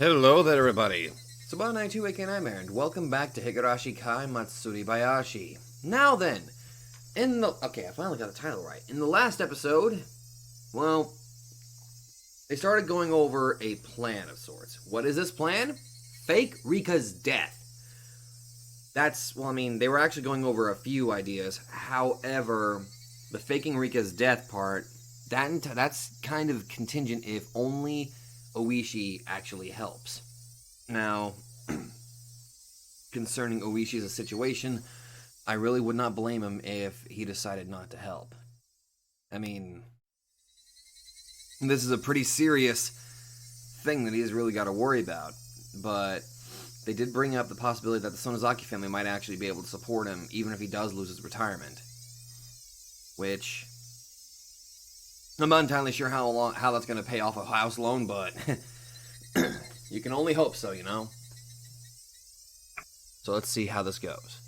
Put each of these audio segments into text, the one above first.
Hello there, everybody. Saban92 aka Nightmare, and welcome back to Higurashi Kai Matsuribayashi. Now then, I finally got the title right. In the last episode, well, they started going over a plan of sorts. What is this plan? Fake Rika's death. They were actually going over a few ideas. However, the faking Rika's death part, that's kind of contingent if only Oishi actually helps. Now, concerning Oishi's situation, I really would not blame him if he decided not to help. I mean, this is a pretty serious thing that he's really got to worry about, but they did bring up the possibility that the Sonozaki family might actually be able to support him even if he does lose his retirement. Which, I'm not entirely sure how that's going to pay off a house loan, but you can only hope so, you know? So let's see how this goes.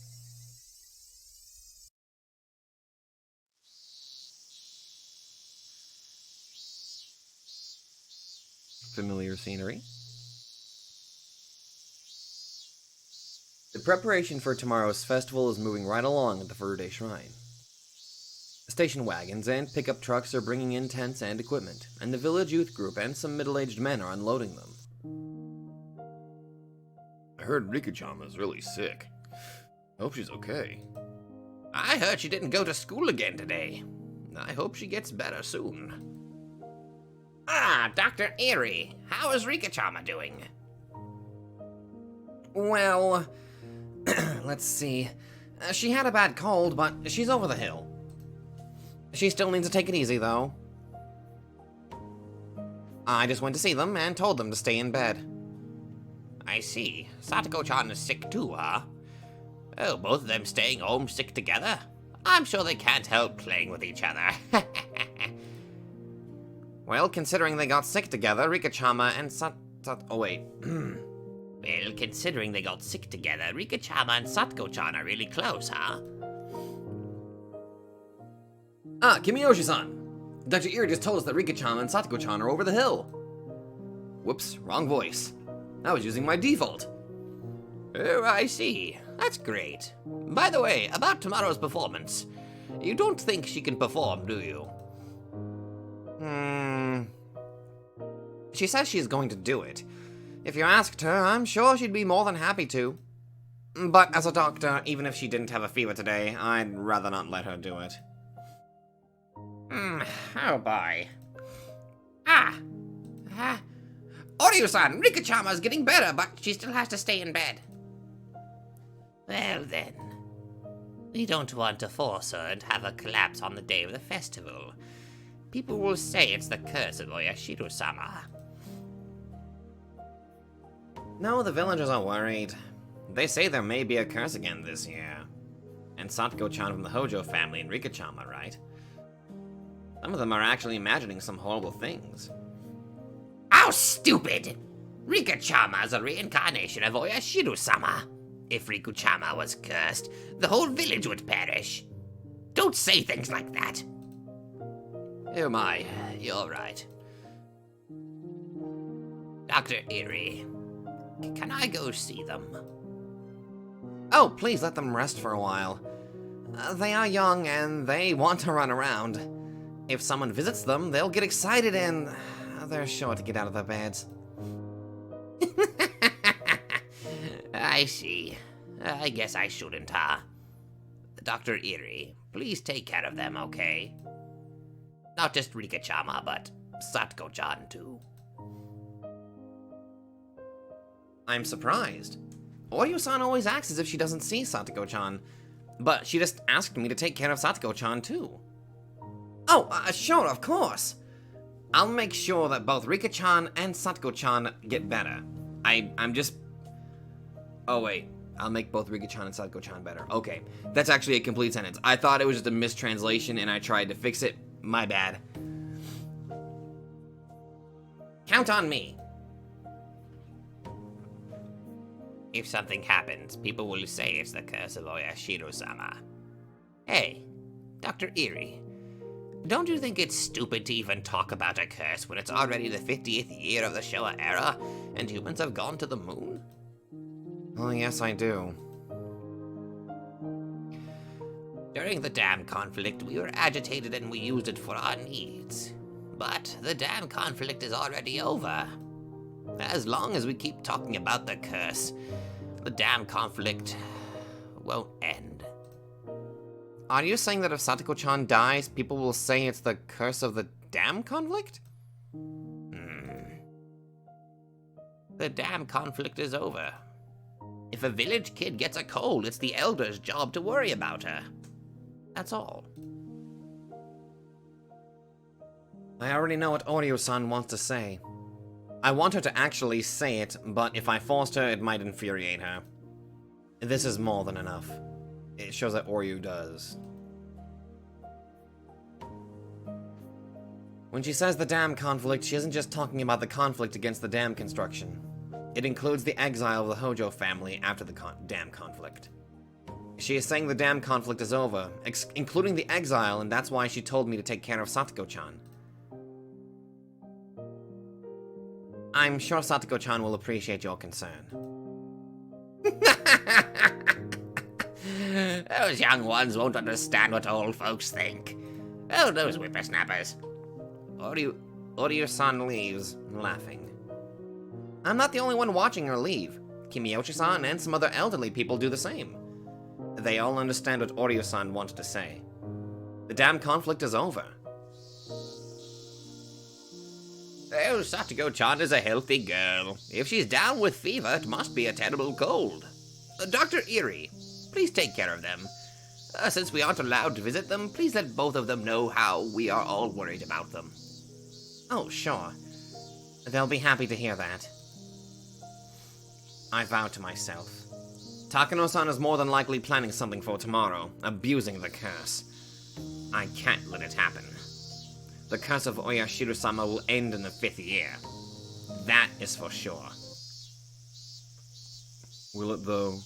Familiar scenery. The preparation for tomorrow's festival is moving right along at the Furude Shrine. Station wagons and pickup trucks are bringing in tents and equipment, and the village youth group and some middle-aged men are unloading them. I heard Rika-chan is really sick. I hope she's okay. I heard she didn't go to school again today. I hope she gets better soon. Ah, Dr. Erie, how is Rika-chan doing? Well, let's see. She had a bad cold, but she's over the hill. She still needs to take it easy, though. I just went to see them and told them to stay in bed. I see. Satoko-chan is sick too, huh? Oh, both of them staying home sick together? I'm sure they can't help playing with each other. Well, considering they got sick together, Rika-chama and Well, considering they got sick together, Rika-chama and Satoko-chan are really close, huh? Ah, Kimiyoshi-san! Dr. Erie just told us that Rika-chan and Satoko-chan are over the hill. Whoops, wrong voice. I was using my default. Oh, I see. That's great. By the way, about tomorrow's performance. You don't think she can perform, do you? She says she's going to do it. If you asked her, I'm sure she'd be more than happy to. But as a doctor, even if she didn't have a fever today, I'd rather not let her do it. Oh boy. Oryu-san, Rika-chama is getting better, but she still has to stay in bed. Well then. We don't want to force her and have her collapse on the day of the festival. People will say it's the curse of Oyashiro-sama. No, the villagers are worried. They say there may be a curse again this year. And Satoko-chan from the Hojo family and Rika-chama, right? Some of them are actually imagining some horrible things. How stupid! Rika-chama is a reincarnation of Oyashiro-sama. If Riku-chama was cursed, the whole village would perish. Don't say things like that. Oh my, you're right. Dr. Erie, can I go see them? Oh, please let them rest for a while. They are young and they want to run around. If someone visits them, they'll get excited and they're sure to get out of their beds. I see. I guess I shouldn't, huh? Dr. Erie, please take care of them, okay? Not just Rika-chama, but Satoko-chan too. I'm surprised. Oryu-san always acts as if she doesn't see Satoko-chan, but she just asked me to take care of Satoko-chan too. Oh, sure, of course. I'll make sure that both Rika-chan and Satoko-chan get better. Oh wait, I'll make both Rika-chan and Satoko-chan better. Okay, that's actually a complete sentence. I thought it was just a mistranslation and I tried to fix it. My bad. Count on me. If something happens, people will say it's the curse of Oyashiro-sama. Hey, Dr. Erie, Don't you think it's stupid to even talk about a curse when it's already the 50th year of the Showa era and humans have gone to the moon? Oh, yes, I do. During the dam conflict, we were agitated and we used it for our needs. But the dam conflict is already over. As long as we keep talking about the curse, the dam conflict won't end. Are you saying that if Satoko-chan dies, people will say it's the curse of the dam conflict? The dam conflict is over. If a village kid gets a cold, it's the elder's job to worry about her. That's all. I already know what Oryu-san wants to say. I want her to actually say it, but if I forced her, it might infuriate her. This is more than enough. It shows that Oryu does. When she says the dam conflict, she isn't just talking about the conflict against the dam construction. It includes the exile of the Hojo family after the dam conflict. She is saying the dam conflict is over, including the exile, and that's why she told me to take care of Satoko-chan. I'm sure Satoko-chan will appreciate your concern. Those young ones won't understand what old folks think. Oh, those whippersnappers. Oryu-san leaves, laughing. I'm not the only one watching her leave. Kimiyoshi-san and some other elderly people do the same. They all understand what Oryu-san wanted to say. The dam conflict is over. Oh, Satoko-chan is a healthy girl. If she's down with fever, it must be a terrible cold. Dr. Erie, please take care of them. Since we aren't allowed to visit them, please let both of them know how we are all worried about them. Oh, sure. They'll be happy to hear that. I vowed to myself. Takano-san is more than likely planning something for tomorrow, abusing the curse. I can't let it happen. The curse of Oyashiro-sama will end in the 5th year. That is for sure. Will it, though?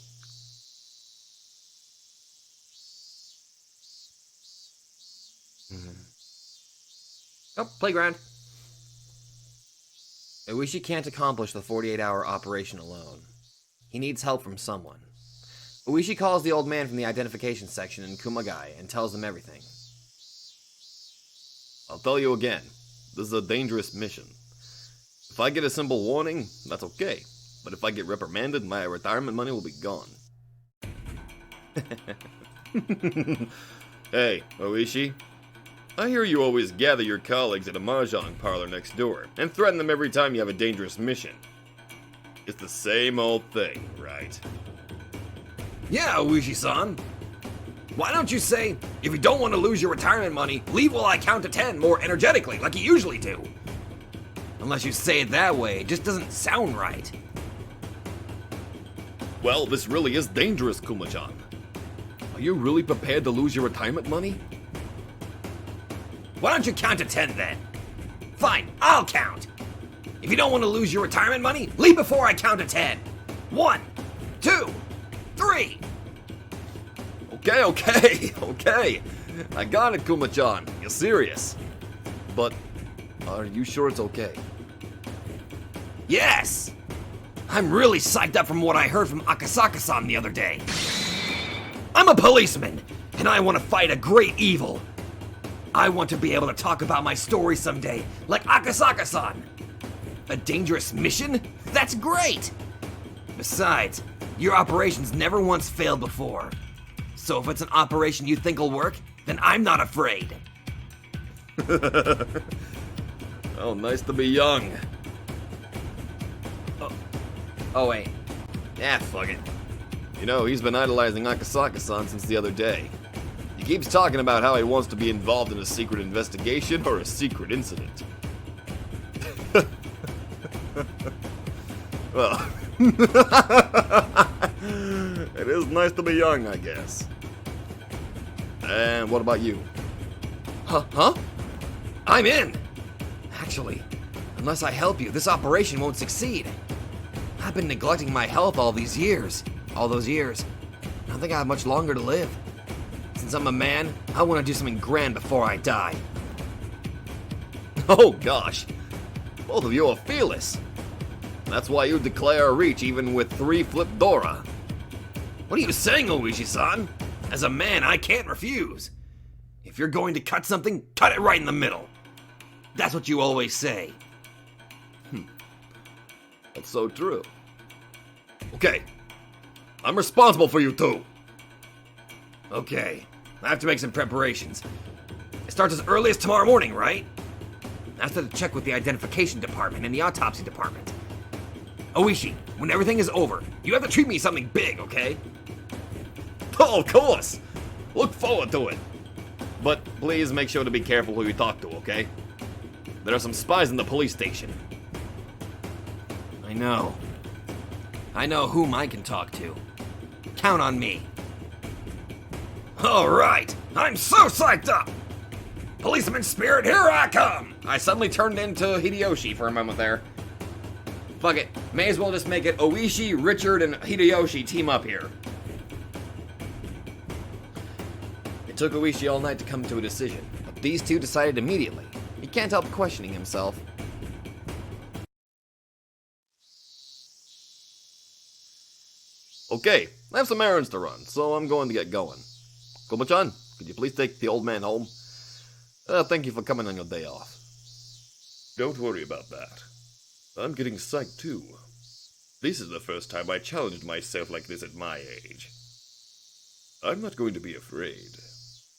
Oh, playground. Uishi can't accomplish the 48-hour operation alone. He needs help from someone. Uishi calls the old man from the identification section in Kumagai and tells them everything. I'll tell you again, this is a dangerous mission. If I get a simple warning, that's okay. But if I get reprimanded, my retirement money will be gone. Hey, Oishi. I hear you always gather your colleagues at a mahjong parlor next door and threaten them every time you have a dangerous mission. It's the same old thing, right? Yeah, Uishi-san. Why don't you say, if you don't want to lose your retirement money, leave while I count to 10 more energetically, like you usually do? Unless you say it that way, it just doesn't sound right. Well, this really is dangerous, Kuma-chan. Are you really prepared to lose your retirement money? Why don't you count to 10 then? Fine, I'll count. If you don't want to lose your retirement money, leave before I count to 10. 1, 2, 3. Okay. I got it, Kuma-chan. You're serious. But, are you sure it's okay? Yes! I'm really psyched up from what I heard from Akasaka-san the other day. I'm a policeman, and I want to fight a great evil. I want to be able to talk about my story someday, like Akasaka-san. A dangerous mission? That's great! Besides, your operation's never once failed before. So if it's an operation you think will work, then I'm not afraid. Oh, nice to be young. Oh wait. Yeah, fuck it. You know, he's been idolizing Akasaka-san since the other day. He keeps talking about how he wants to be involved in a secret investigation or a secret incident. Well, it is nice to be young, I guess. And what about you? Huh? I'm in! Actually, unless I help you, this operation won't succeed. I've been neglecting my health all those years. I don't think I have much longer to live. Since I'm a man, I want to do something grand before I die. Oh gosh, both of you are fearless. That's why you declare a reach even with 3 Flip Dora. What are you saying, Oishi-san? As a man, I can't refuse. If you're going to cut something, cut it right in the middle. That's what you always say. That's so true. Okay, I'm responsible for you two. Okay, I have to make some preparations. It starts as early as tomorrow morning, right? I have to check with the identification department and the autopsy department. Oishi, when everything is over, you have to treat me to something big, okay? Oh, of course. Look forward to it. But please make sure to be careful who you talk to, okay? There are some spies in the police station. I know. I know whom I can talk to. Count on me. All right, I'm so psyched up. Policeman spirit, here I come. I suddenly turned into Hideyoshi for a moment there. Fuck it. May as well just make it Oishi, Richard, and Hideyoshi team up here. It took Oishi all night to come to a decision, but these two decided immediately. He can't help questioning himself. Okay, I have some errands to run, so I'm going to get going. Kuma-chan, could you please take the old man home? Thank you for coming on your day off. Don't worry about that. I'm getting psyched too. This is the first time I challenged myself like this at my age. I'm not going to be afraid.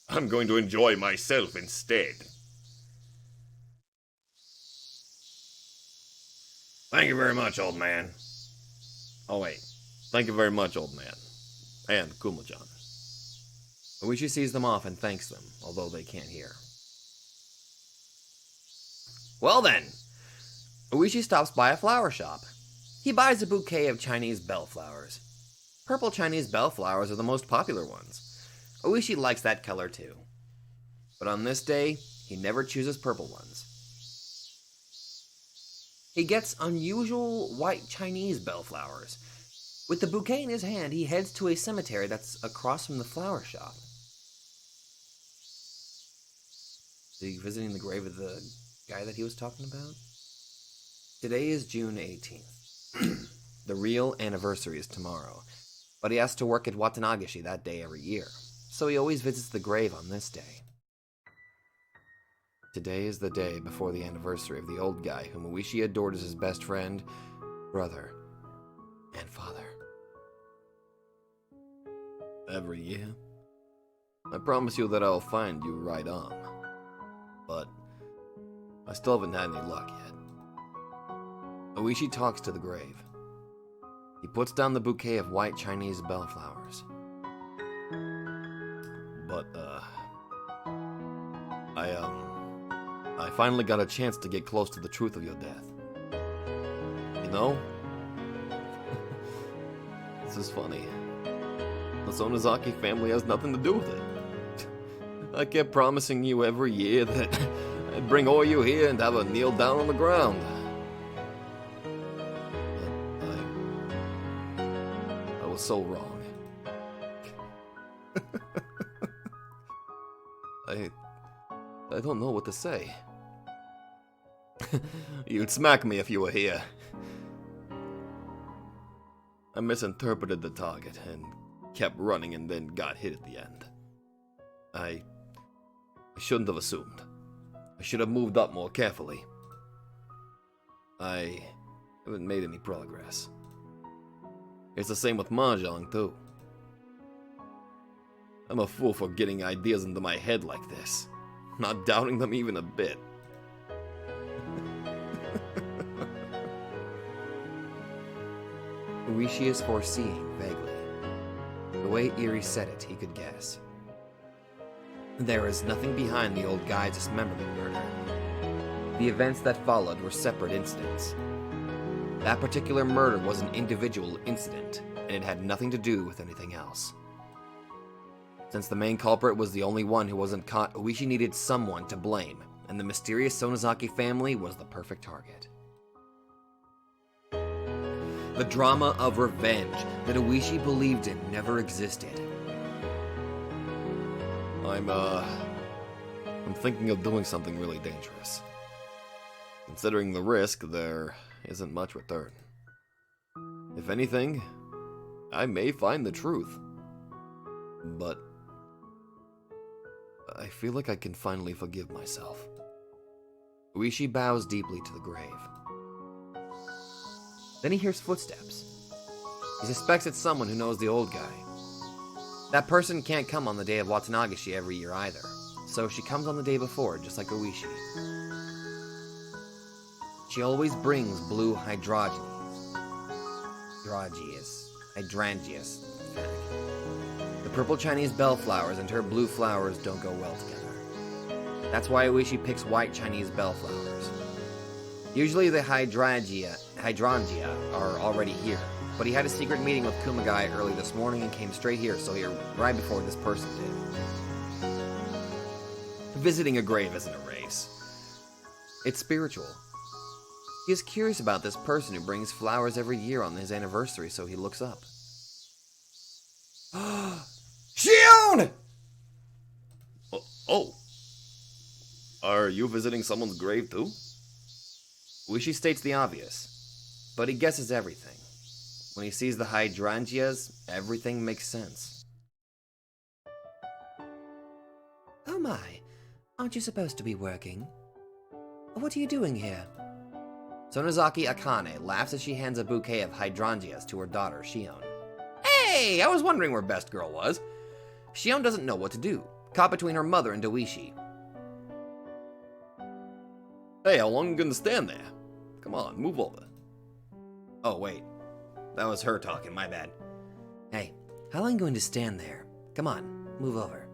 I'm going to enjoy myself instead. Thank you very much, old man. Oh wait, thank you very much, old man. And Kuma-chan. Oishi sees them off and thanks them, although they can't hear. Well then, Oishi stops by a flower shop. He buys a bouquet of Chinese bellflowers. Purple Chinese bellflowers are the most popular ones. Oishi likes that color too. But on this day, he never chooses purple ones. He gets unusual white Chinese bellflowers. With the bouquet in his hand, he heads to a cemetery that's across from the flower shop. Is he visiting the grave of the guy that he was talking about? Today is June 18th. The real anniversary is tomorrow, but he has to work at Watanagashi that day every year, so he always visits the grave on this day. Today is the day before the anniversary of the old guy whom Oishi adored as his best friend, brother, and father. Every year? I promise you that I'll find you right on. But I still haven't had any luck yet. Oishi talks to the grave. He puts down the bouquet of white Chinese bellflowers. But, I finally got a chance to get close to the truth of your death. You know? This is funny. The Sonozaki family has nothing to do with it. I kept promising you every year that I'd bring all you here and have a kneel down on the ground. I was so wrong. I don't know what to say. You'd smack me if you were here. I misinterpreted the target and kept running and then got hit at the end. I shouldn't have assumed. I should have moved up more carefully. I haven't made any progress. It's the same with Mahjong, too. I'm a fool for getting ideas into my head like this, not doubting them even a bit. Oishi is foreseeing vaguely. The way Eri said it, he could guess. There is nothing behind the old guy's dismemberment murder. The events that followed were separate incidents. That particular murder was an individual incident, and it had nothing to do with anything else. Since the main culprit was the only one who wasn't caught, Oishi needed someone to blame, and the mysterious Sonozaki family was the perfect target. The drama of revenge that Oishi believed in never existed. I'm thinking of doing something really dangerous. Considering the risk, there isn't much return. If anything, I may find the truth. But I feel like I can finally forgive myself. Uishi bows deeply to the grave. Then he hears footsteps. He suspects it's someone who knows the old guy. That person can't come on the day of Watanagashi every year either, so she comes on the day before, just like Uishi. She always brings blue hydrangeas. The purple Chinese bellflowers and her blue flowers don't go well together. That's why Uishi picks white Chinese bellflowers. Usually the hydrangea are already here, but he had a secret meeting with Kumagai early this morning and came straight here, so here right before this person did. Visiting a grave isn't a race. It's spiritual. He is curious about this person who brings flowers every year on his anniversary, so he looks up. Shion! Oh. Are you visiting someone's grave too? Uishi states the obvious, but he guesses everything. When he sees the hydrangeas, everything makes sense. Oh my, aren't you supposed to be working? What are you doing here? Sonozaki Akane laughs as she hands a bouquet of hydrangeas to her daughter, Shion. Hey, I was wondering where Best Girl was. Shion doesn't know what to do, caught between her mother and Uishi. Hey, how long are you gonna stand there? Come on, move over. Oh, wait. That was her talking, my bad. Hey, how long are you going to stand there? Come on, move over.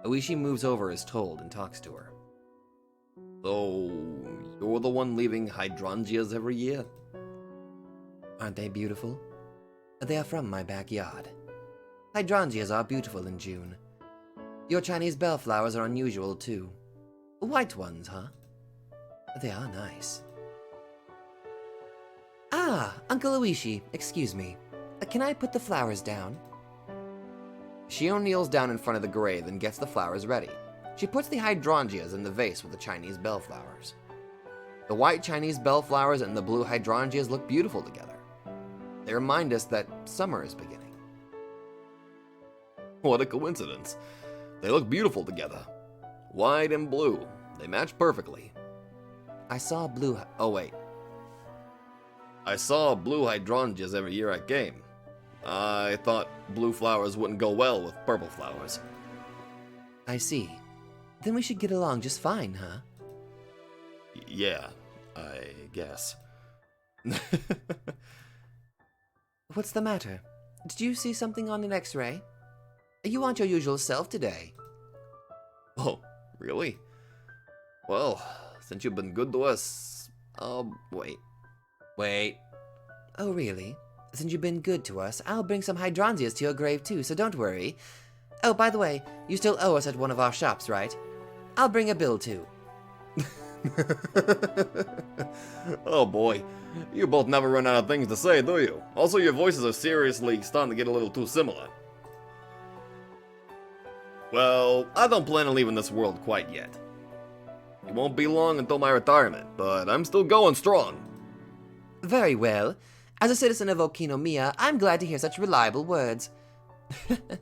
Uishi moves over as told and talks to her. So, you're the one leaving hydrangeas every year? Aren't they beautiful? They are from my backyard. Hydrangeas are beautiful in June. Your Chinese bellflowers are unusual, too. White ones, huh? They are nice. Ah, Uncle Uishi, excuse me. Can I put the flowers down? Shion kneels down in front of the grave and gets the flowers ready. She puts the hydrangeas in the vase with the Chinese bellflowers. The white Chinese bellflowers and the blue hydrangeas look beautiful together. They remind us that summer is beginning. What a coincidence. They look beautiful together. White and blue. They match perfectly. I saw blue. Oh, wait. I saw blue hydrangeas every year I came. I thought blue flowers wouldn't go well with purple flowers. I see. Then we should get along just fine, huh? Yeah, I guess. What's the matter? Did you see something on an X-ray? You aren't your usual self today. Oh, really? Well, since you've been good to us, Wait. Oh, really? Since you've been good to us, I'll bring some hydrangeas to your grave too, so don't worry. Oh, by the way, you still owe us at one of our shops, right? I'll bring a bill too. Oh boy, you both never run out of things to say, do you? Also, your voices are seriously starting to get a little too similar. Well, I don't plan on leaving this world quite yet. It won't be long until my retirement, but I'm still going strong. Very well. As a citizen of Okinomiya, I'm glad to hear such reliable words. It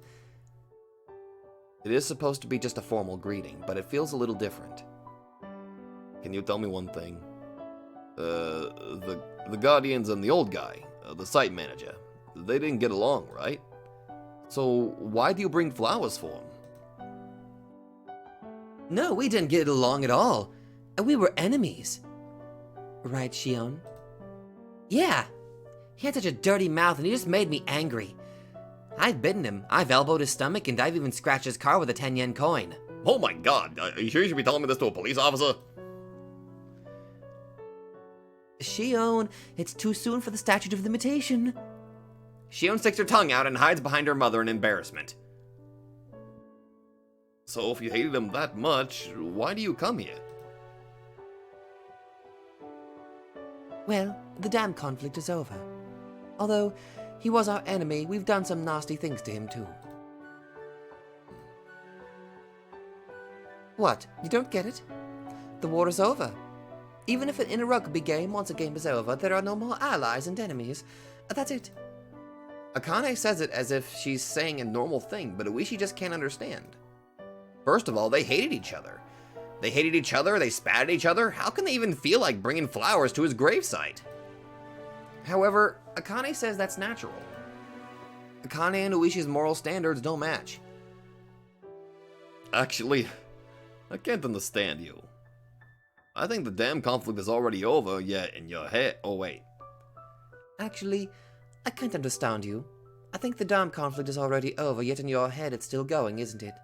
is supposed to be just a formal greeting, but it feels a little different. Can you tell me one thing? The Guardians and the old guy, the site manager, they didn't get along, right? So why do you bring flowers for him? No, we didn't get along at all. We were enemies. Right, Shion? Yeah. He had such a dirty mouth and he just made me angry. I've bitten him, I've elbowed his stomach, and I've even scratched his car with a 10-yen coin. Oh my god, are you sure you should be telling me this to a police officer? Shion, it's too soon for the statute of limitation. Shion sticks her tongue out and hides behind her mother in embarrassment. So if you hated him that much, why do you come here? Well, the dam conflict is over. Although he was our enemy, we've done some nasty things to him too. What? You don't get it? The war is over. Even if an in a rugby game, once a game is over, there are no more allies and enemies. That's it. Akane says it as if she's saying a normal thing, but Oishi just can't understand. First of all, they hated each other. They hated each other, they spat at each other. How can they even feel like bringing flowers to his gravesite? However, Akane says that's natural. Akane and Oishi's moral standards don't match. Actually, I can't understand you. I think the damn conflict is already over, yet in your head. Oh, wait. Actually, I can't understand you. I think the damn conflict is already over, yet in your head it's still going, isn't it?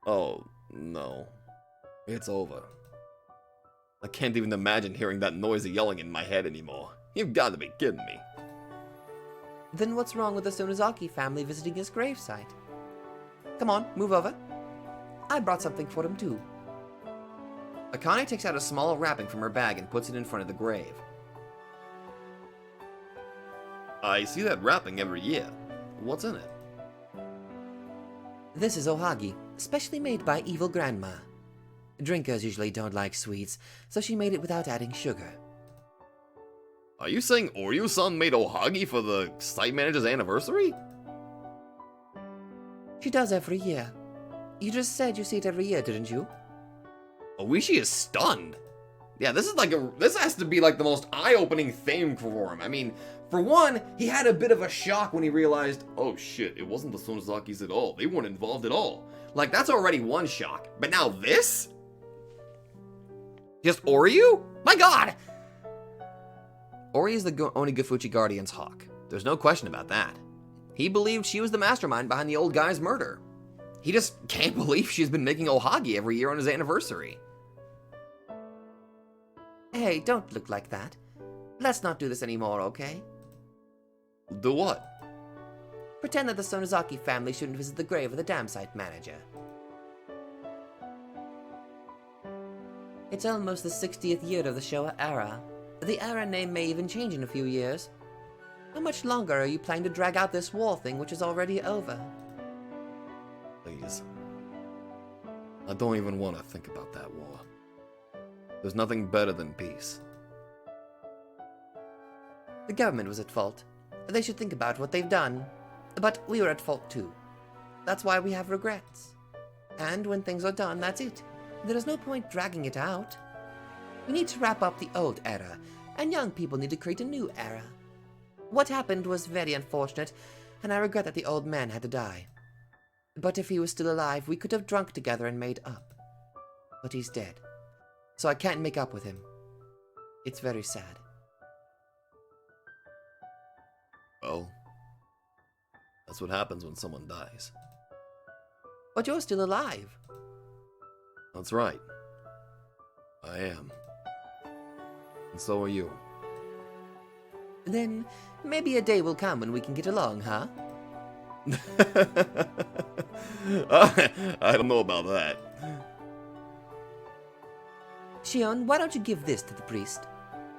Oh, no. It's over. I can't even imagine hearing that noisy yelling in my head anymore. You've got to be kidding me. Then what's wrong with the Sonozaki family visiting his gravesite? Come on, move over. I brought something for him too. Akane takes out a small wrapping from her bag and puts it in front of the grave. I see that wrapping every year. What's in it? This is ohagi, specially made by Evil Grandma. Drinkers usually don't like sweets, so she made it without adding sugar. Are you saying Oryu-san made ohagi for the site manager's anniversary? She does every year. You just said you see it every year, didn't you? Oishi is stunned. Yeah, this has to be like the most eye-opening thing for him. I mean, for one, he had a bit of a shock when he realized, Oh shit, it wasn't the Sonozakis at all. They weren't involved at all. like, that's already one shock. But now this? Just Oryu? My god! Ori is the Onigafuchi Guardian's hawk. There's no question about that. He believed she was the mastermind behind the old guy's murder. He just can't believe she's been making ohagi every year on his anniversary. Hey, don't look like that. Let's not do this anymore, okay? Do what? Pretend that the Sonozaki family shouldn't visit the grave of the dam site manager. It's almost the 60th year of the Showa era. The era name may even change in a few years. How much longer are you planning to drag out this war thing which is already over? Please. I don't even want to think about that war. There's nothing better than peace. The government was at fault. They should think about what they've done. But we were at fault too. That's why we have regrets. And when things are done, that's it. There is no point dragging it out. We need to wrap up the old era, and young people need to create a new era. What happened was very unfortunate, and I regret that the old man had to die. But if he was still alive, we could have drunk together and made up. But he's dead, so I can't make up with him. It's very sad. Well, that's what happens when someone dies. But you're still alive. That's right. I am. And so are you. Then maybe a day will come when we can get along, huh? I don't know about that. Shion, why don't you give this to the priest?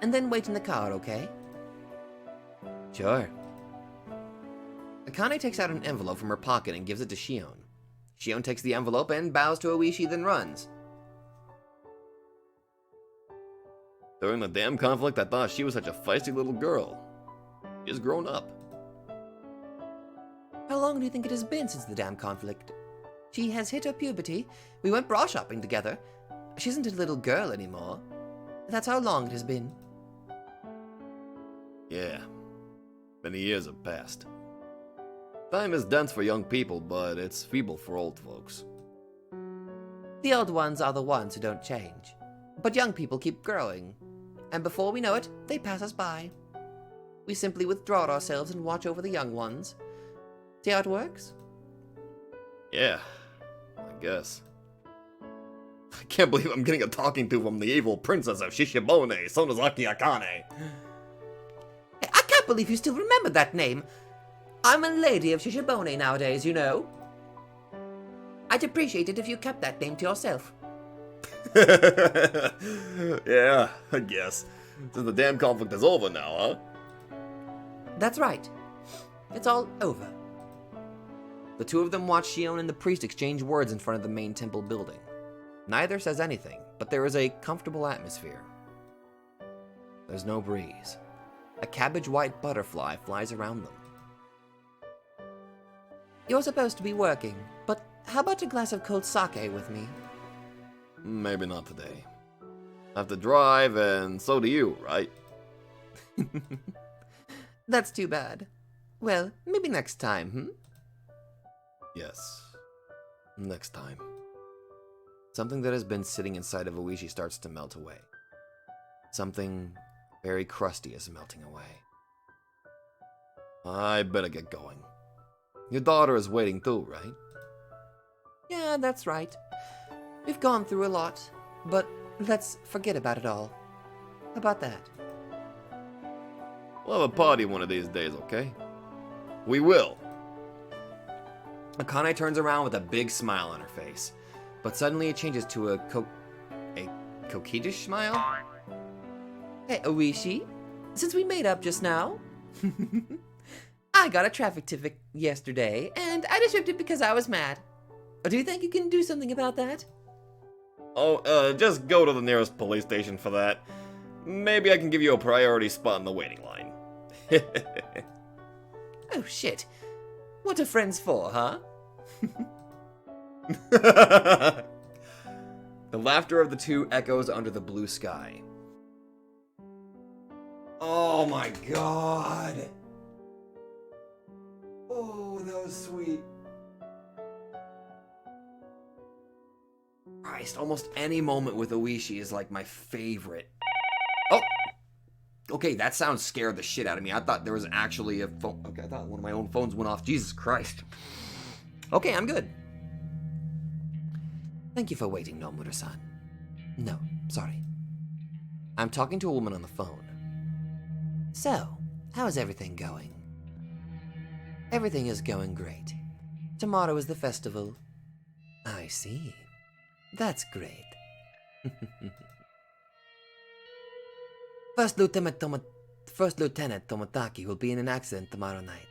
And then wait in the car, okay? Sure. Akane takes out an envelope from her pocket and gives it to Shion. Shion takes the envelope and bows to Oishi, then runs. During the damn conflict, I thought she was such a feisty little girl. She's grown up. How long do you think it has been since the damn conflict? She has hit her puberty. We went bra shopping together. She isn't a little girl anymore. That's how long it has been. Yeah. Many years have passed. Time is dense for young people, but it's feeble for old folks. The old ones are the ones who don't change. But young people keep growing. And before we know it, they pass us by. We simply withdraw ourselves and watch over the young ones. See how it works? Yeah, I guess. I can't believe I'm getting a talking to from the evil princess of Shishibone, Sonozaki Akane. Hey, I can't believe you still remember that name. I'm a lady of Shishibone nowadays, you know. I'd appreciate it if you kept that name to yourself. Yeah, I guess. Since the damn conflict is over now, huh? That's right. It's all over. The two of them watch Shion and the priest exchange words in front of the main temple building. Neither says anything, but there is a comfortable atmosphere. There's no breeze. A cabbage-white butterfly flies around them. You're supposed to be working, but how about a glass of cold sake with me? Maybe not today. I have to drive, and so do you, right? That's too bad. Well, maybe next time, Yes. Next time. Something that has been sitting inside of Oishi starts to melt away. Something very crusty is melting away. I better get going. Your daughter is waiting too, right? Yeah, that's right. We've gone through a lot, but let's forget about it all. How about that? We'll have a party one of these days, okay? We will. Akane turns around with a big smile on her face, but suddenly it changes to a coquettish smile? Hey, Oishi, since we made up just now, I got a traffic ticket yesterday, and I just ripped it because I was mad. Do you think you can do something about that? Oh, just go to the nearest police station for that. Maybe I can give you a priority spot in the waiting line. Oh, shit. What are friends for, huh? The laughter of the two echoes under the blue sky. Oh my god! Oh, that was sweet. Christ, almost any moment with Oishi is like my favorite. Oh! Okay, that sound scared the shit out of me. I thought there was actually a phone. Okay, I thought one of my own phones went off. Jesus Christ. Okay, I'm good. Thank you for waiting, Nomura-san. No, sorry. I'm talking to a woman on the phone. So, how is everything going? Everything is going great. Tomorrow is the festival. I see. That's great. First Lieutenant Toмотaki will be in an accident tomorrow night.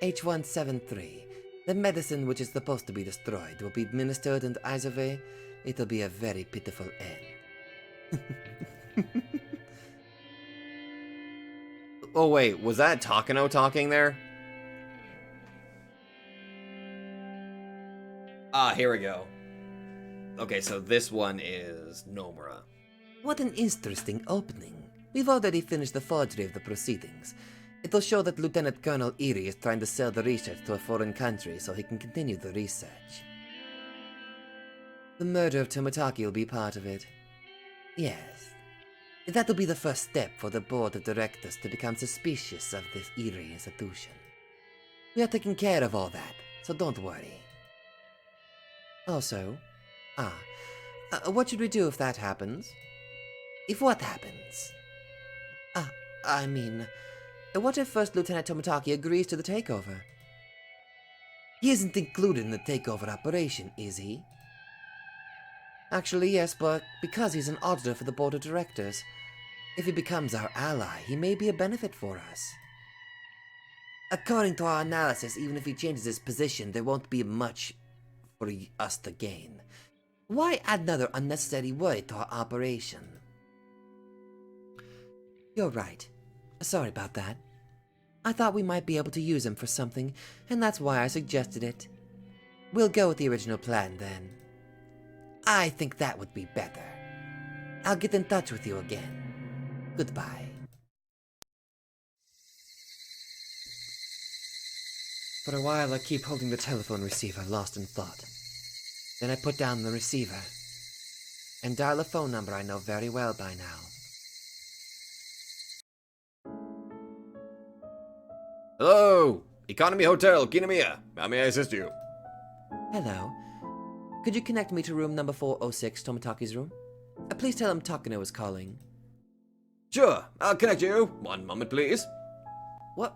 H173. The medicine which is supposed to be destroyed will be administered, and either way, it'll be a very pitiful end. Oh wait, was that Takano talking there? Ah, here we go. Okay, so this one is Nomura. What an interesting opening. We've already finished the forgery of the proceedings. It'll show that Lieutenant Colonel Erie is trying to sell the research to a foreign country so he can continue the research. The murder of Toмотaki will be part of it. Yes. That'll be the first step for the board of directors to become suspicious of this Erie institution. We are taking care of all that, so don't worry. Also, what should we do if that happens? If what happens? What if First Lieutenant Toмотaki agrees to the takeover? He isn't included in the takeover operation, is he? Actually, yes, but because he's an auditor for the board of directors, if he becomes our ally, he may be a benefit for us. According to our analysis, even if he changes his position, there won't be much for us to gain. Why add another unnecessary worry to our operation? You're right. Sorry about that. I thought we might be able to use him for something, and that's why I suggested it. We'll go with the original plan, then. I think that would be better. I'll get in touch with you again. Goodbye. For a while, I keep holding the telephone receiver, lost in thought. Then I put down the receiver and dial a phone number I know very well by now. Hello! Economy Hotel, Kinamiya. How may I assist you? Hello. Could you connect me to room number 406, Tomotaki's room? Please tell him Takano is calling. Sure, I'll connect you. One moment, please. What?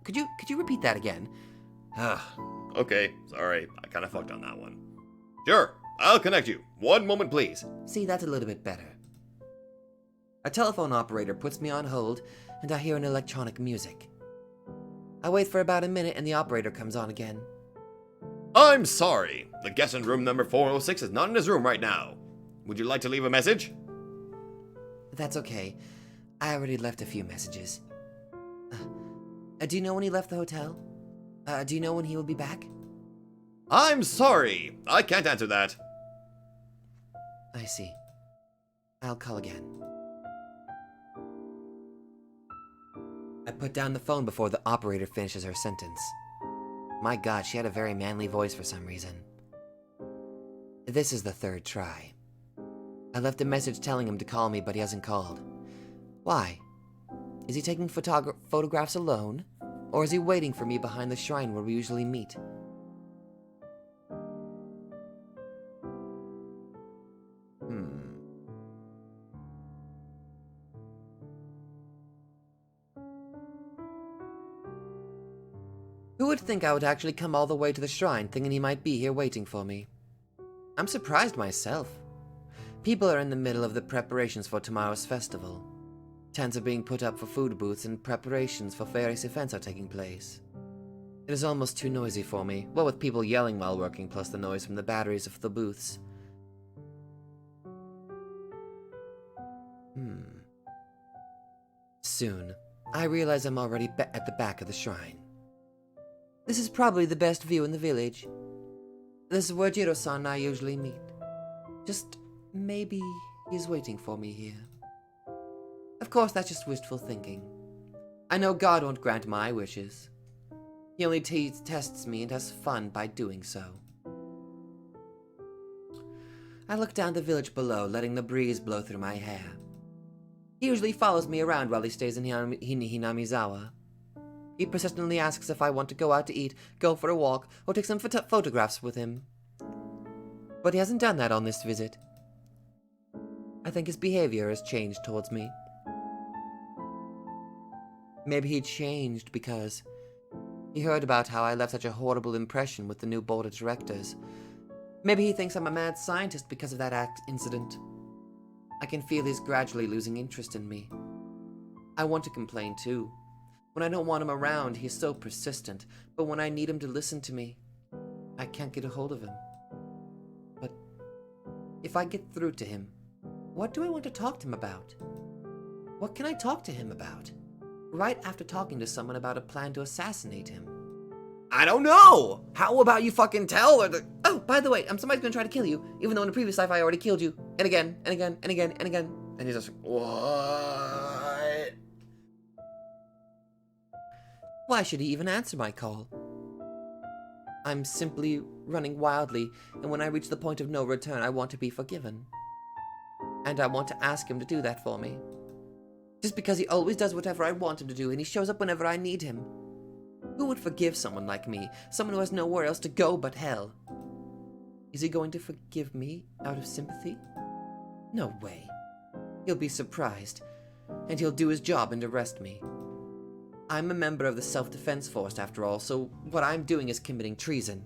Could you repeat that again? Okay, sorry. I kind of fucked on that one. Sure, I'll connect you. One moment, please. See, that's a little bit better. A telephone operator puts me on hold, and I hear an electronic music. I wait for about a minute, and the operator comes on again. I'm sorry. The guest in room number 406 is not in his room right now. Would you like to leave a message? That's okay. I already left a few messages. Do you know when he left the hotel? Do you know when he will be back? I'm sorry. I can't answer that. I see. I'll call again. I put down the phone before the operator finishes her sentence. My God, she had a very manly voice for some reason. This is the third try. I left a message telling him to call me, but he hasn't called. Why? Is he taking photographs alone? Or is he waiting for me behind the shrine where we usually meet? Who would think I would actually come all the way to the shrine thinking he might be here waiting for me? I'm surprised myself. People are in the middle of the preparations for tomorrow's festival. Tents are being put up for food booths and preparations for various events are taking place. It is almost too noisy for me, what with people yelling while working plus the noise from the batteries of the booths. Soon, I realize I'm already at the back of the shrine. This is probably the best view in the village. This is where Jiro-san and I usually meet. Just maybe he's waiting for me here. Of course, that's just wishful thinking. I know God won't grant my wishes. He only tests me and has fun by doing so. I look down the village below, letting the breeze blow through my hair. He usually follows me around while he stays in Hinamizawa. He persistently asks if I want to go out to eat, go for a walk, or take some photographs with him. But he hasn't done that on this visit. I think his behavior has changed towards me. Maybe he changed because he heard about how I left such a horrible impression with the new board of directors. Maybe he thinks I'm a mad scientist because of that incident. I can feel he's gradually losing interest in me. I want to complain too. When I don't want him around, he's so persistent, but when I need him to listen to me, I can't get a hold of him. But if I get through to him, what do I want to talk to him about? What can I talk to him about? Right after talking to someone about a plan to assassinate him. I don't know! How about you fucking tell her that... Oh, by the way, somebody's gonna try to kill you, even though in a previous life I already killed you. And again, and again, and again, and again. And he's just, what? Why should he even answer my call? I'm simply running wildly, and when I reach the point of no return, I want to be forgiven. And I want to ask him to do that for me. Just because he always does whatever I want him to do, and he shows up whenever I need him. Who would forgive someone like me? Someone who has nowhere else to go but hell? Is he going to forgive me out of sympathy? No way. He'll be surprised, and he'll do his job and arrest me. I'm a member of the self-defense force after all, so what I'm doing is committing treason.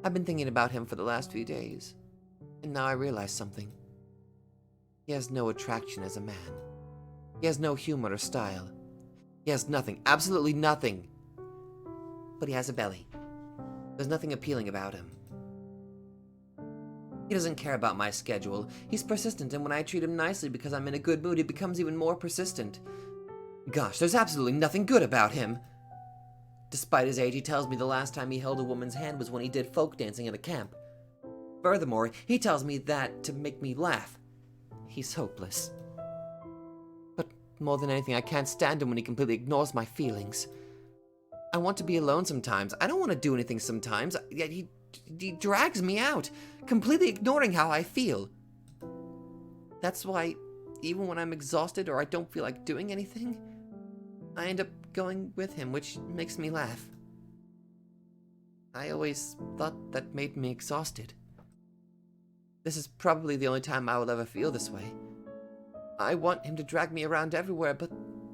I've been thinking about him for the last few days, and now I realize something. He has no attraction as a man. He has no humor or style. He has nothing, absolutely nothing. But he has a belly. There's nothing appealing about him. He doesn't care about my schedule. He's persistent, and when I treat him nicely because I'm in a good mood, he becomes even more persistent. Gosh, there's absolutely nothing good about him. Despite his age, he tells me the last time he held a woman's hand was when he did folk dancing at a camp. Furthermore, he tells me that to make me laugh. He's hopeless. But more than anything, I can't stand him when he completely ignores my feelings. I want to be alone sometimes. I don't want to do anything sometimes, yet he drags me out, completely ignoring how I feel. That's why, even when I'm exhausted or I don't feel like doing anything, I end up going with him, which makes me laugh. I always thought that made me exhausted. This is probably the only time I will ever feel this way. I want him to drag me around everywhere, but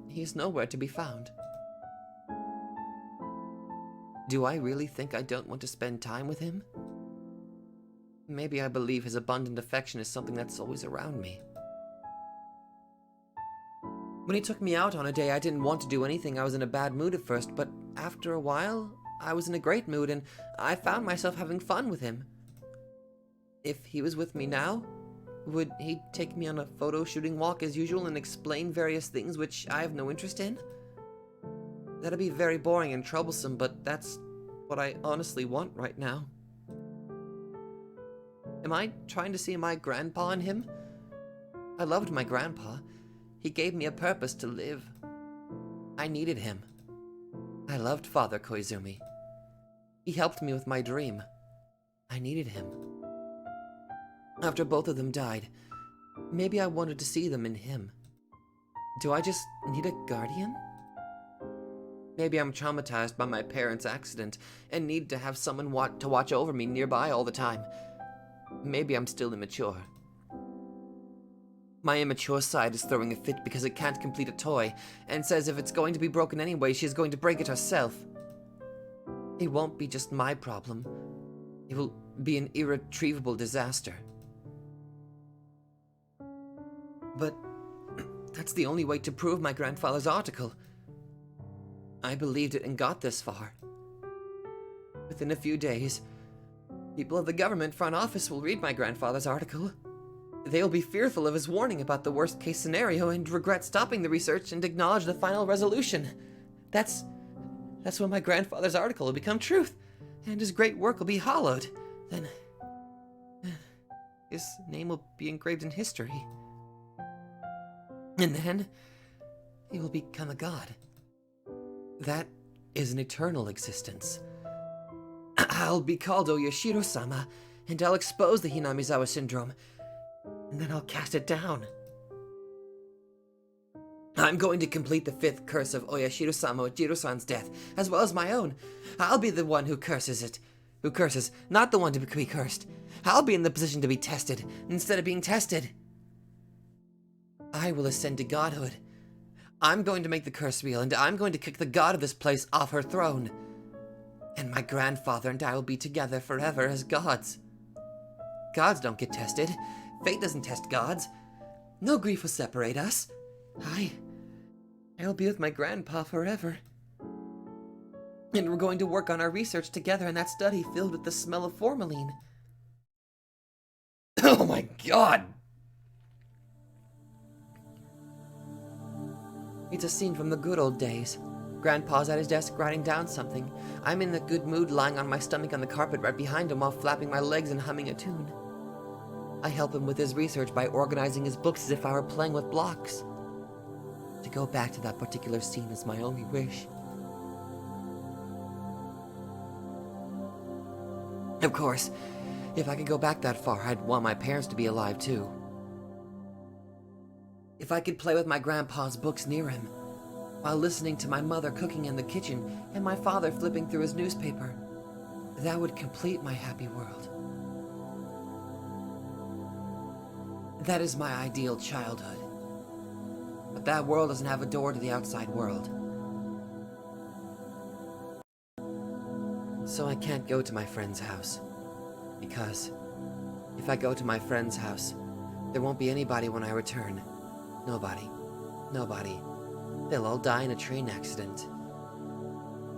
he's nowhere to be found. Do I really think I don't want to spend time with him? Maybe I believe his abundant affection is something that's always around me. When he took me out on a day I didn't want to do anything, I was in a bad mood at first, but after a while, I was in a great mood and I found myself having fun with him. If he was with me now, would he take me on a photo shooting walk as usual and explain various things which I have no interest in? That'd be very boring and troublesome, but that's what I honestly want right now. Am I trying to see my grandpa in him? I loved my grandpa. He gave me a purpose to live. I needed him. I loved Father Koizumi. He helped me with my dream. I needed him. After both of them died, maybe I wanted to see them in him. Do I just need a guardian? Maybe I'm traumatized by my parents' accident and need to have someone to watch over me nearby all the time. Maybe I'm still immature. My immature side is throwing a fit because it can't complete a toy and says if it's going to be broken anyway, she's going to break it herself. It won't be just my problem. It will be an irretrievable disaster. But that's the only way to prove my grandfather's article. I believed it and got this far. Within a few days, people of the government front office will read my grandfather's article. They'll be fearful of his warning about the worst-case scenario and regret stopping the research and acknowledge the final resolution. That's when my grandfather's article will become truth, and his great work will be hallowed. Then his name will be engraved in history. And then he will become a god. That is an eternal existence. I'll be called Oyashiro-sama, and I'll expose the Hinamizawa syndrome, and then I'll cast it down. I'm going to complete the 5th curse of Oyashiro-sama with Jiro-san's death, as well as my own. I'll be the one who curses it. Who curses, not the one to be cursed. I'll be in the position to be tested, instead of being tested. I will ascend to godhood. I'm going to make the curse real, and I'm going to kick the god of this place off her throne. And my grandfather and I will be together forever as gods. Gods don't get tested. Fate doesn't test gods. No grief will separate us. I'll be with my grandpa forever. And we're going to work on our research together in that study filled with the smell of formalin. Oh my god! It's a scene from the good old days. Grandpa's at his desk writing down something. I'm in a good mood lying on my stomach on the carpet right behind him while flapping my legs and humming a tune. I help him with his research by organizing his books as if I were playing with blocks. To go back to that particular scene is my only wish. Of course, if I could go back that far, I'd want my parents to be alive too. If I could play with my grandpa's books near him, while listening to my mother cooking in the kitchen and my father flipping through his newspaper, that would complete my happy world. That is my ideal childhood. But that world doesn't have a door to the outside world. So I can't go to my friend's house. Because if I go to my friend's house, there won't be anybody when I return. Nobody. They'll all die in a train accident.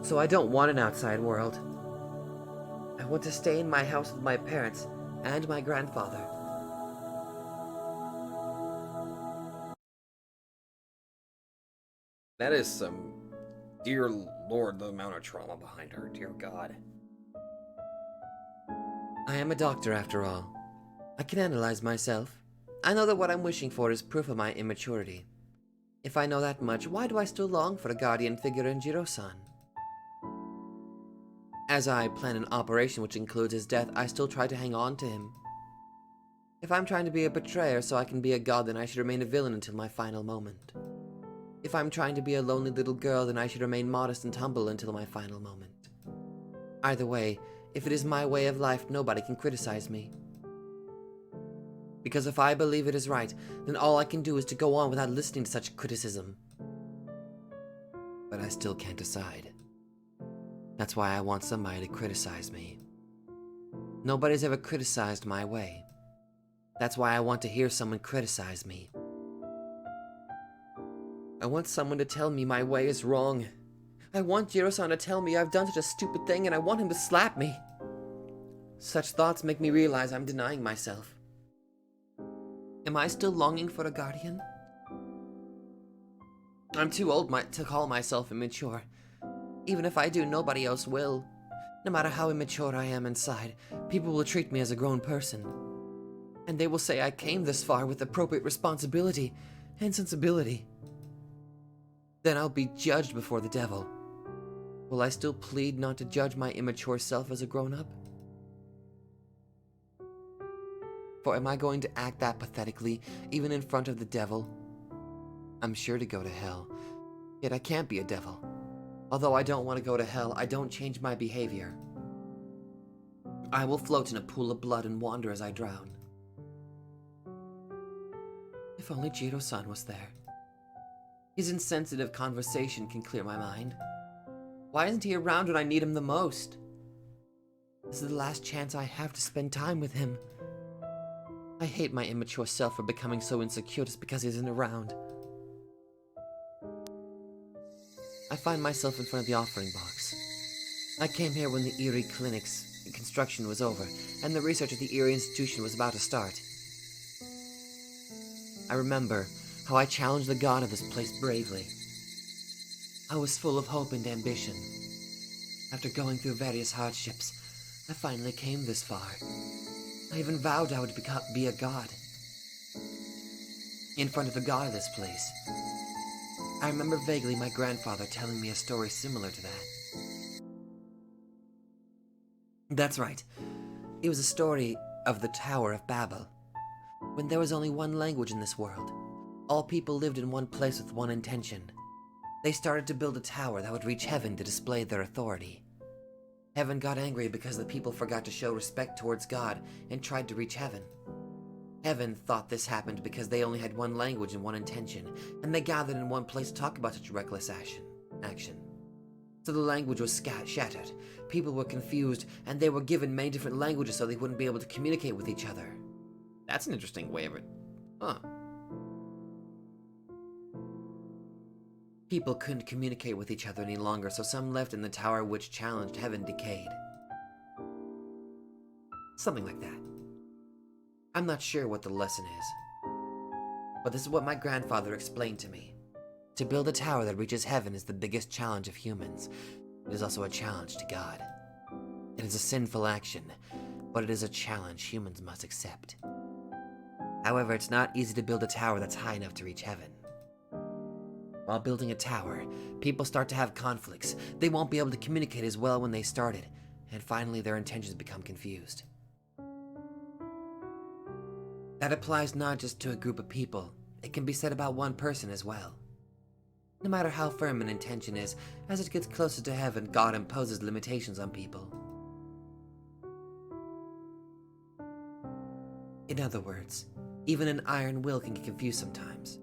So I don't want an outside world. I want to stay in my house with my parents and my grandfather. That is some... Dear Lord, the amount of trauma behind her. Dear God. I am a doctor after all. I can analyze myself. I know that what I'm wishing for is proof of my immaturity. If I know that much, why do I still long for a guardian figure in Jiro-san? As I plan an operation which includes his death, I still try to hang on to him. If I'm trying to be a betrayer so I can be a god, then I should remain a villain until my final moment. If I'm trying to be a lonely little girl, then I should remain modest and humble until my final moment. Either way, if it is my way of life, nobody can criticize me. Because if I believe it is right, then all I can do is to go on without listening to such criticism. But I still can't decide. That's why I want somebody to criticize me. Nobody's ever criticized my way. That's why I want to hear someone criticize me. I want someone to tell me my way is wrong. I want Jiro-san to tell me I've done such a stupid thing and I want him to slap me. Such thoughts make me realize I'm denying myself. Am I still longing for a guardian? I'm too old to call myself immature. Even if I do, nobody else will. No matter how immature I am inside, people will treat me as a grown person. And they will say I came this far with appropriate responsibility and sensibility. Then I'll be judged before the devil. Will I still plead not to judge my immature self as a grown-up? For am I going to act that pathetically, even in front of the devil? I'm sure to go to hell, yet I can't be a devil. Although I don't want to go to hell, I don't change my behavior. I will float in a pool of blood and wander as I drown. If only Jiro-san was there. His insensitive conversation can clear my mind. Why isn't he around when I need him the most? This is the last chance I have to spend time with him. I hate my immature self for becoming so insecure just because he isn't around. I find myself in front of the offering box. I came here when the Erie Clinic's construction was over, and the research at the Erie Institution was about to start. I remember how I challenged the god of this place bravely. I was full of hope and ambition. After going through various hardships, I finally came this far. I even vowed I would be a god. In front of the god of this place. I remember vaguely my grandfather telling me a story similar to that. That's right. It was a story of the Tower of Babel. When there was only one language in this world, all people lived in one place with one intention. They started to build a tower that would reach heaven to display their authority. Heaven got angry because the people forgot to show respect towards God and tried to reach heaven. Heaven thought this happened because they only had one language and one intention, and they gathered in one place to talk about such reckless action. So the language was shattered, people were confused, and they were given many different languages so they wouldn't be able to communicate with each other. That's an interesting way of it. Huh. People couldn't communicate with each other any longer, so some left and the tower which challenged heaven decayed. Something like that. I'm not sure what the lesson is, but this is what my grandfather explained to me. To build a tower that reaches heaven is the biggest challenge of humans. It is also a challenge to God. It is a sinful action, but it is a challenge humans must accept. However, it's not easy to build a tower that's high enough to reach heaven. While building a tower, people start to have conflicts. They won't be able to communicate as well when they started, and finally their intentions become confused. That applies not just to a group of people, it can be said about one person as well. No matter how firm an intention is, as it gets closer to heaven, God imposes limitations on people. In other words, even an iron will can get confused sometimes.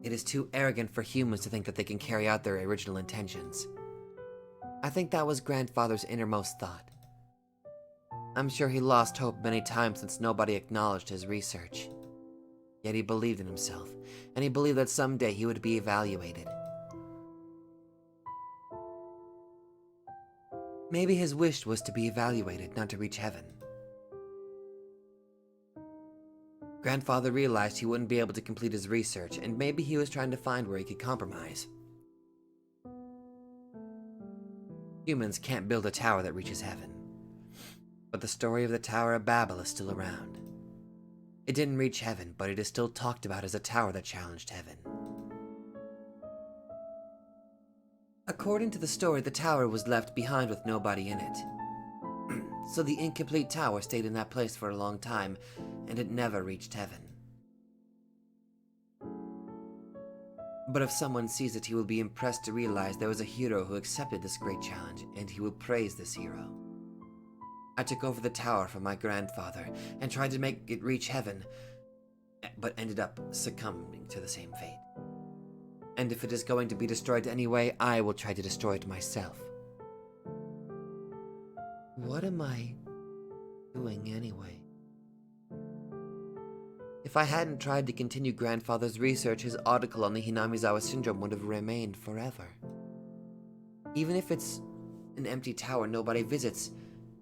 It is too arrogant for humans to think that they can carry out their original intentions. I think that was Grandfather's innermost thought. I'm sure he lost hope many times since nobody acknowledged his research. Yet he believed in himself, and he believed that someday he would be evaluated. Maybe his wish was to be evaluated, not to reach heaven. Grandfather realized he wouldn't be able to complete his research, and maybe he was trying to find where he could compromise. Humans can't build a tower that reaches heaven. But the story of the Tower of Babel is still around. It didn't reach heaven, but it is still talked about as a tower that challenged heaven. According to the story, the tower was left behind with nobody in it. So the incomplete tower stayed in that place for a long time, and it never reached heaven. But if someone sees it, he will be impressed to realize there was a hero who accepted this great challenge, and he will praise this hero. I took over the tower from my grandfather and tried to make it reach heaven, but ended up succumbing to the same fate. And if it is going to be destroyed anyway, I will try to destroy it myself. What am I doing anyway? If I hadn't tried to continue Grandfather's research, his article on the Hinamizawa syndrome would have remained forever. Even if it's an empty tower nobody visits,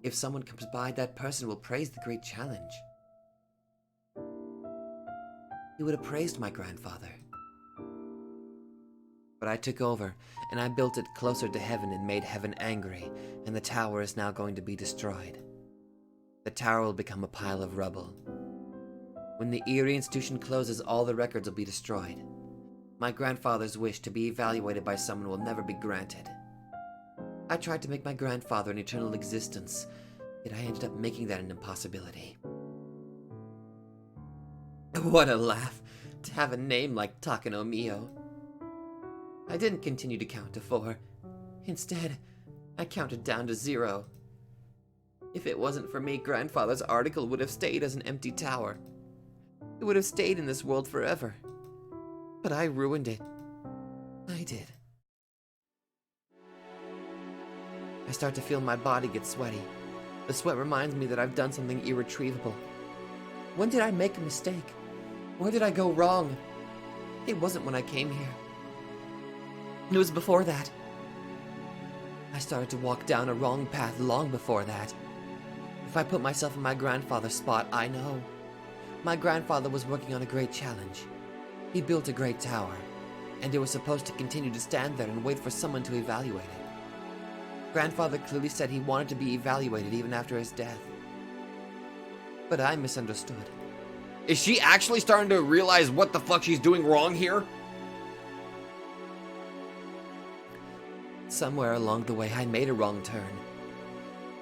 if someone comes by, that person will praise the great challenge. He would have praised my grandfather. But I took over, and I built it closer to heaven and made heaven angry, and the tower is now going to be destroyed. The tower will become a pile of rubble. When the Eerie institution closes, all the records will be destroyed. My grandfather's wish to be evaluated by someone will never be granted. I tried to make my grandfather an eternal existence, yet I ended up making that an impossibility. What a laugh, to have a name like Takano Mio. I didn't continue to count to 4. Instead, I counted down to 0. If it wasn't for me, Grandfather's article would have stayed as an empty tower. It would have stayed in this world forever. But I ruined it. I did. I start to feel my body get sweaty. The sweat reminds me that I've done something irretrievable. When did I make a mistake? Where did I go wrong? It wasn't when I came here. It was before that. I started to walk down a wrong path long before that. If I put myself in my grandfather's spot, I know. My grandfather was working on a great challenge. He built a great tower, and it was supposed to continue to stand there and wait for someone to evaluate it. Grandfather clearly said he wanted to be evaluated even after his death. But I misunderstood. Is she actually starting to realize what the fuck she's doing wrong here? Somewhere along the way, I made a wrong turn.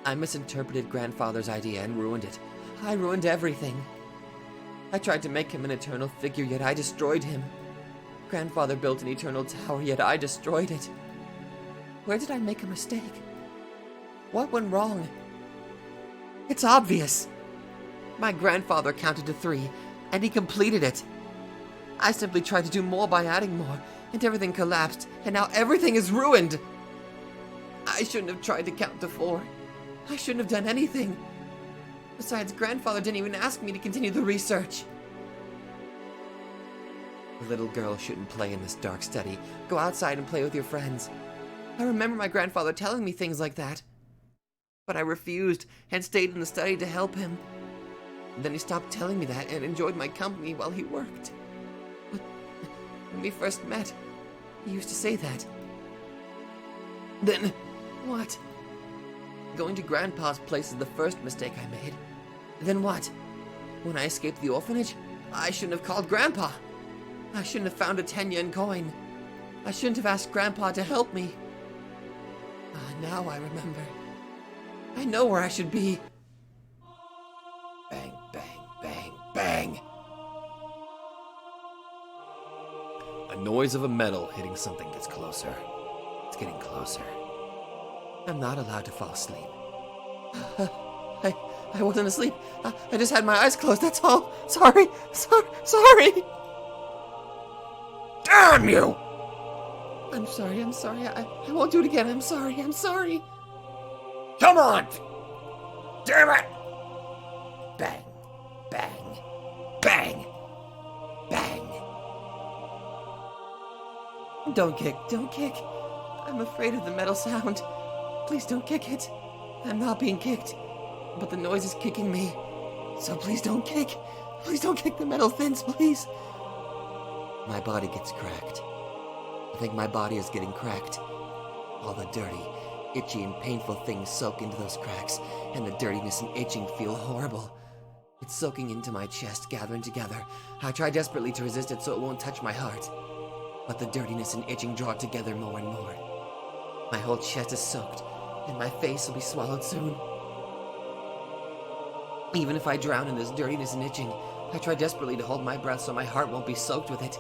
I misinterpreted Grandfather's idea and ruined it. I ruined everything. I tried to make him an eternal figure, yet I destroyed him. Grandfather built an eternal tower, yet I destroyed it. Where did I make a mistake? What went wrong? It's obvious. My grandfather counted to 3, and he completed it. I simply tried to do more by adding more, and everything collapsed, and now everything is ruined. I shouldn't have tried to count to 4. I shouldn't have done anything. Besides, Grandfather didn't even ask me to continue the research. The little girl shouldn't play in this dark study. Go outside and play with your friends. I remember my grandfather telling me things like that. But I refused and stayed in the study to help him. Then he stopped telling me that and enjoyed my company while he worked. But when we first met, he used to say that. Then, what? Going to Grandpa's place is the first mistake I made. Then what? When I escaped the orphanage, I shouldn't have called Grandpa. I shouldn't have found a 10-yen coin. I shouldn't have asked Grandpa to help me. Now I remember. I know where I should be. Bang, bang, bang, bang. A noise of a metal hitting something gets closer. It's getting closer. I'm not allowed to fall asleep. I wasn't asleep. I just had my eyes closed, that's all. Sorry. Damn you! I'm sorry. I won't do it again. I'm sorry. Come on! Damn it! Bang, bang, bang, bang. Don't kick. I'm afraid of the metal sound. Please don't kick it. I'm not being kicked, but the noise is kicking me. So please don't kick. Please don't kick the metal fins, please. My body gets cracked. I think my body is getting cracked. All the dirty, itchy, and painful things soak into those cracks, and the dirtiness and itching feel horrible. It's soaking into my chest, gathering together. I try desperately to resist it so it won't touch my heart. But the dirtiness and itching draw together more and more. My whole chest is soaked, and my face will be swallowed soon. Even if I drown in this dirtiness and itching, I try desperately to hold my breath so my heart won't be soaked with it.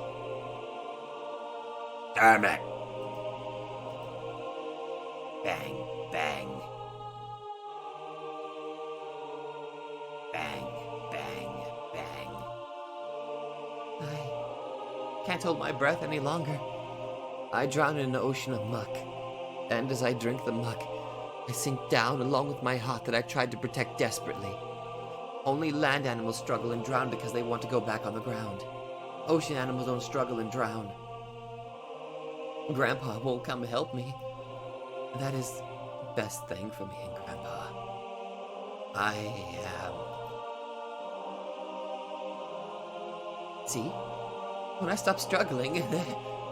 Damn it! Bang, bang. Bang, bang, bang. I can't hold my breath any longer. I drown in an ocean of muck. And as I drink the muck, I sink down along with my heart that I tried to protect desperately. Only land animals struggle and drown because they want to go back on the ground. Ocean animals don't struggle and drown. Grandpa won't come help me. That is the best thing for me and Grandpa. I am... See? When I stop struggling,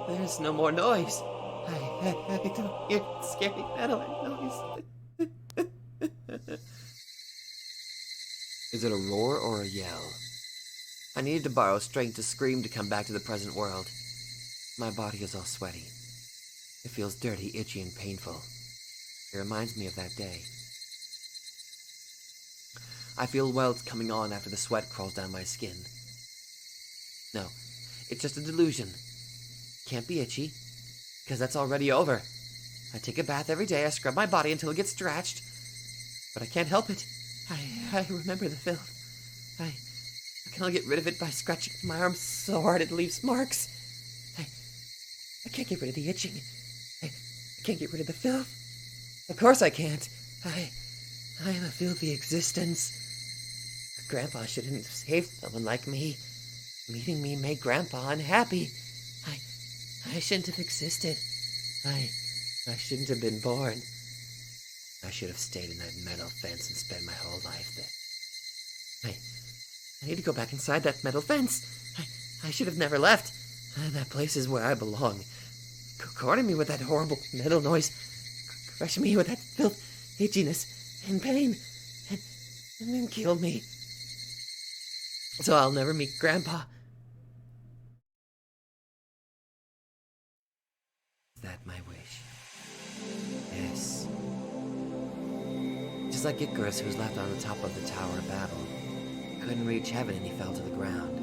there's no more noise. I don't hear scary metal noise. Is it a roar or a yell? I needed to borrow strength to scream to come back to the present world. My body is all sweaty. It feels dirty, itchy, and painful. It reminds me of that day. I feel welts coming on after the sweat crawls down my skin. No, it's just a delusion. Can't be itchy, because that's already over. I take a bath every day, I scrub my body until it gets scratched. But I can't help it. I remember the filth. I can only get rid of it by scratching my arm so hard it leaves marks. I can't get rid of the itching. I can't get rid of the filth. Of course I can't. I am a filthy existence. Grandpa shouldn't have saved someone like me. Meeting me made Grandpa unhappy. I shouldn't have existed. I shouldn't have been born. I should have stayed in that metal fence and spent my whole life there. I need to go back inside that metal fence. I should have never left. That place is where I belong. Corner me with that horrible metal noise. Crush me with that filth, itchiness, and pain. And then kill me. So I'll never meet Grandpa. Is that my wish? Yes. Just like Icarus, who was left on the top of the Tower of Babel. Couldn't reach heaven and he fell to the ground.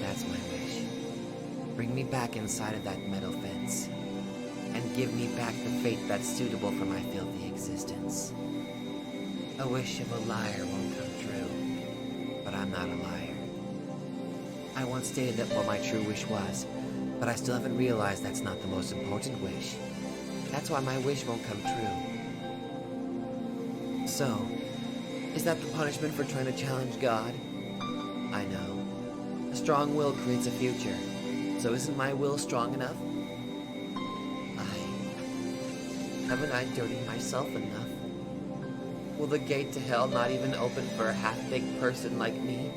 That's my wish. Bring me back inside of that metal fence. And give me back the fate that's suitable for my filthy existence. A wish of a liar won't come true. But I'm not a liar. I once stated that what my true wish was, but I still haven't realized that's not the most important wish. That's why my wish won't come true. So, is that the punishment for trying to challenge God? I know. A strong will creates a future. So isn't my will strong enough? Haven't I dirtied myself enough? Will the gate to hell not even open for a half-baked person like me?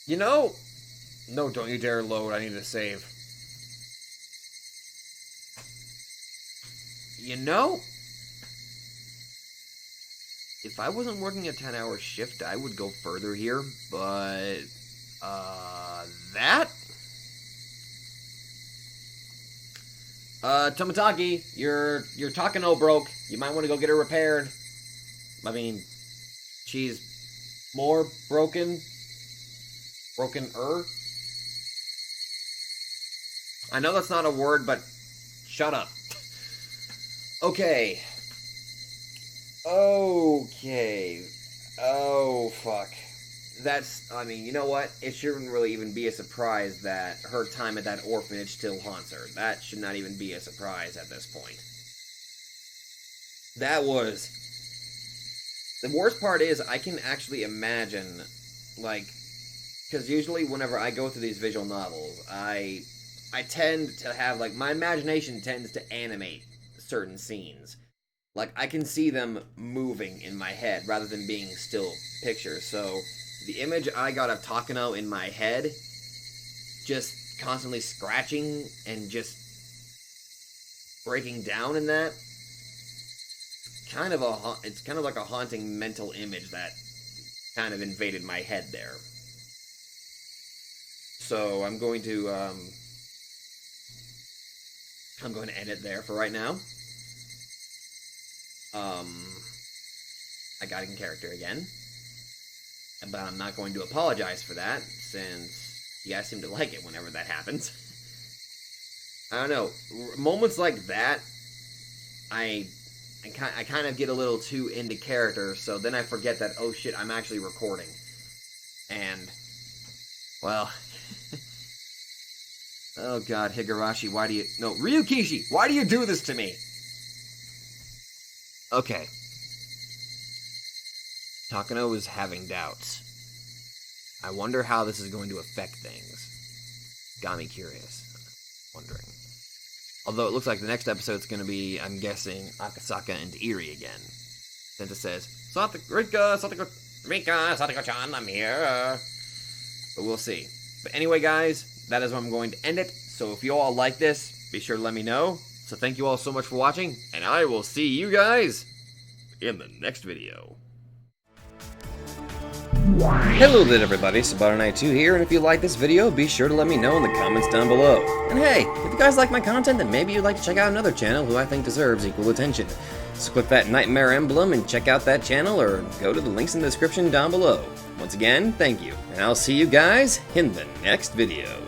You know... No, don't you dare load. I need to save. You know... If I wasn't working a 10-hour shift, I would go further here, but... that? Tomataki, your Takano broke. You might want to go get her repaired. I mean, she's more broken... Broken-er? I know that's not a word, but shut up. Okay. Okay. Oh, fuck. That's, I mean, you know what? It shouldn't really even be a surprise that her time at that orphanage still haunts her. That should not even be a surprise at this point. That was... The worst part is, I can actually imagine, like... Because usually whenever I go through these visual novels, I tend to have, like, my imagination tends to animate certain scenes. Like, I can see them moving in my head rather than being still pictures. So, the image I got of Takano in my head, just constantly scratching and just breaking down in that, it's kind of like a haunting mental image that kind of invaded my head there. So I'm going to end it there for right now. I got in character again. But I'm not going to apologize for that, since you guys seem to like it whenever that happens. I don't know. Moments like that, I kind of get a little too into character, so then I forget that, oh shit, I'm actually recording. And, well... oh god, Higurashi, why do you... No, Ryukishi, why do you do this to me? Okay. Takano is having doubts. I wonder how this is going to affect things. Got me curious. Wondering. Although it looks like the next episode's going to be, I'm guessing, Akasaka and Eri again. Since it says, Satoko-chan, I'm here. But we'll see. But anyway, guys, that is where I'm going to end it. So if you all like this, be sure to let me know. So thank you all so much for watching, and I will see you guys in the next video. Hello there everybody, Sabato92 here, and if you like this video, be sure to let me know in the comments down below. And hey, if you guys like my content, then maybe you'd like to check out another channel who I think deserves equal attention. So click that nightmare emblem and check out that channel, or go to the links in the description down below. Once again, thank you, and I'll see you guys in the next video.